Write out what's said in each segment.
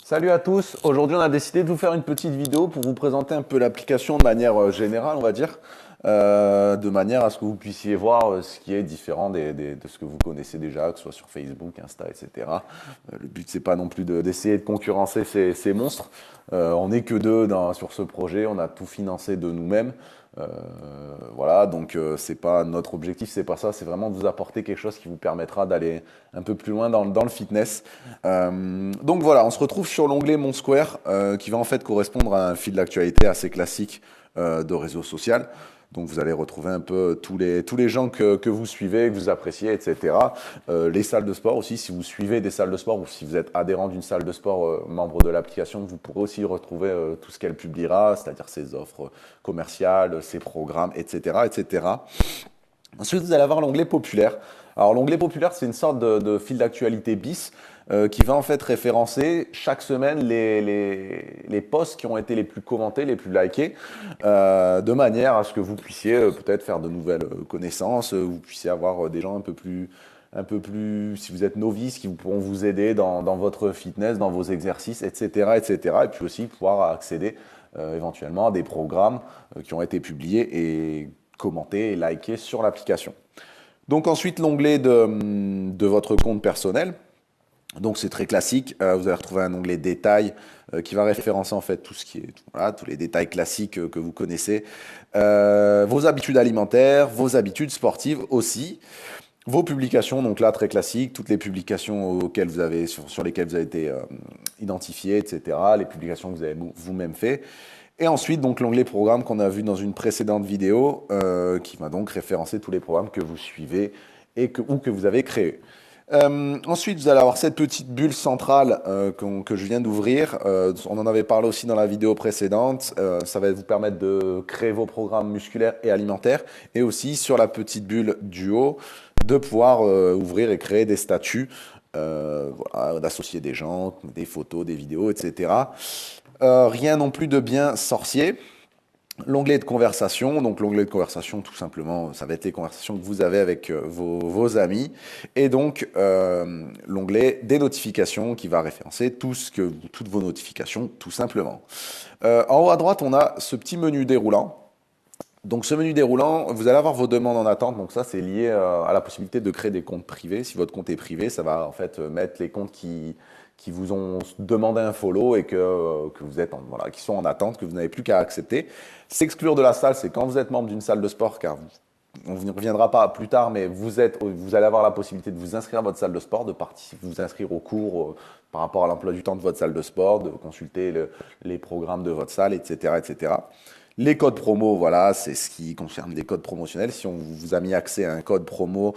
Salut à tous, aujourd'hui on a décidé de vous faire une petite vidéo pour vous présenter un peu l'application de manière générale, on va dire, de manière à ce que vous puissiez voir ce qui est différent de ce que vous connaissez déjà, que ce soit sur Facebook, Insta, etc. Le but c'est pas non plus d'essayer de concurrencer ces monstres. On n'est que deux sur ce projet, on a tout financé de nous-mêmes. Voilà, donc c'est pas notre objectif, c'est pas ça, c'est vraiment de vous apporter quelque chose qui vous permettra d'aller un peu plus loin dans le fitness. Donc voilà, on se retrouve sur l'onglet Mon Square, qui va en fait correspondre à un fil d'actualité assez classique de réseau social. Donc vous allez retrouver un peu tous les gens que vous suivez, que vous appréciez, etc. Les salles de sport aussi, si vous suivez des salles de sport ou si vous êtes adhérent d'une salle de sport, membre de l'application, vous pourrez aussi retrouver tout ce qu'elle publiera, c'est-à-dire ses offres commerciales, ses programmes, etc., etc. Ensuite, vous allez avoir l'onglet populaire. Alors l'onglet populaire, c'est une sorte de fil d'actualité bis qui va en fait référencer chaque semaine les posts qui ont été les plus commentés, les plus likés, de manière à ce que vous puissiez peut-être faire de nouvelles connaissances, vous puissiez avoir des gens un peu plus, si vous êtes novice, qui pourront vous aider dans votre fitness, dans vos exercices, etc., etc. Et puis aussi pouvoir accéder éventuellement à des programmes qui ont été publiés et commenter et liker sur l'application. Donc ensuite l'onglet de votre compte personnel. Donc c'est très classique, vous allez retrouver un onglet détails qui va référencer en fait tout ce qui est, voilà, tous les détails classiques que vous connaissez, vos habitudes alimentaires, vos habitudes sportives aussi, vos publications, donc là très classique, toutes les publications sur lesquelles vous avez été identifié, etc., les publications que vous avez vous-même fait. Et ensuite, donc l'onglet programme qu'on a vu dans une précédente vidéo, qui va donc référencer tous les programmes que vous suivez ou que vous avez créés. Ensuite, vous allez avoir cette petite bulle centrale que je viens d'ouvrir. On en avait parlé aussi dans la vidéo précédente. Ça va vous permettre de créer vos programmes musculaires et alimentaires. Et aussi sur la petite bulle du haut, de pouvoir ouvrir et créer des statuts, voilà, d'associer des gens, des photos, des vidéos, etc. Rien non plus de bien sorcier. L'onglet de conversation, donc l'onglet de conversation tout simplement, ça va être les conversations que vous avez avec vos amis. Et donc l'onglet des notifications qui va référencer toutes vos notifications tout simplement. En haut à droite, on a ce petit menu déroulant. Donc ce menu déroulant, vous allez avoir vos demandes en attente, donc ça c'est lié à la possibilité de créer des comptes privés. Si votre compte est privé, ça va en fait mettre les comptes qui vous ont demandé un follow et que vous êtes voilà, qui sont en attente, que vous n'avez plus qu'à accepter. S'exclure de la salle, c'est quand vous êtes membre d'une salle de sport, car on ne reviendra pas plus tard, mais vous allez avoir la possibilité de vous inscrire à votre salle de sport, de vous inscrire au cours par rapport à l'emploi du temps de votre salle de sport, de consulter les programmes de votre salle, etc., etc. Les codes promo, voilà, c'est ce qui concerne les codes promotionnels. Si on vous a mis accès à un code promo,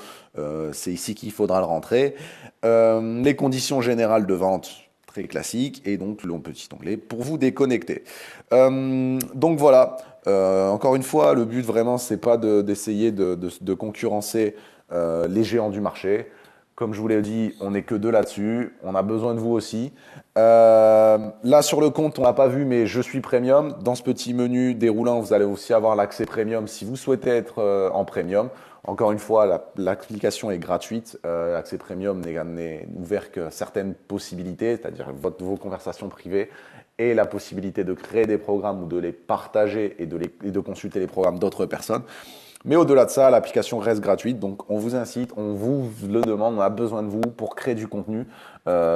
c'est ici qu'il faudra le rentrer. Les conditions générales de vente, très classiques, et donc le petit onglet pour vous déconnecter. Donc voilà, encore une fois, le but vraiment, c'est pas d'essayer de concurrencer les géants du marché. Comme je vous l'ai dit, on n'est que deux là-dessus. On a besoin de vous aussi. Là, sur le compte, on l'a pas vu, mais je suis premium. Dans ce petit menu déroulant, vous allez aussi avoir l'accès premium si vous souhaitez être en premium. Encore une fois, l'application est gratuite. L'accès premium n'est ouvert que certaines possibilités, c'est-à-dire vos conversations privées et la possibilité de créer des programmes ou de les partager et de consulter les programmes d'autres personnes. Mais au-delà de ça, l'application reste gratuite, donc on vous incite, on vous le demande, on a besoin de vous pour créer du contenu.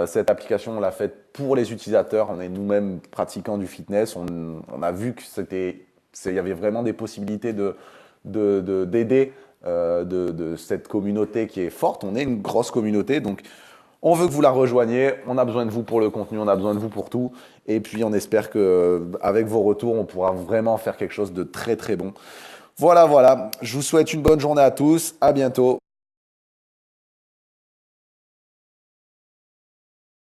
Cette application, on l'a faite pour les utilisateurs, on est nous-mêmes pratiquants du fitness, on a vu qu'il y avait vraiment des possibilités d'aider de cette communauté qui est forte. On est une grosse communauté, donc on veut que vous la rejoigniez, on a besoin de vous pour le contenu, on a besoin de vous pour tout. Et puis on espère qu'avec vos retours, on pourra vraiment faire quelque chose de très très bon. Voilà, je vous souhaite une bonne journée à tous, à bientôt.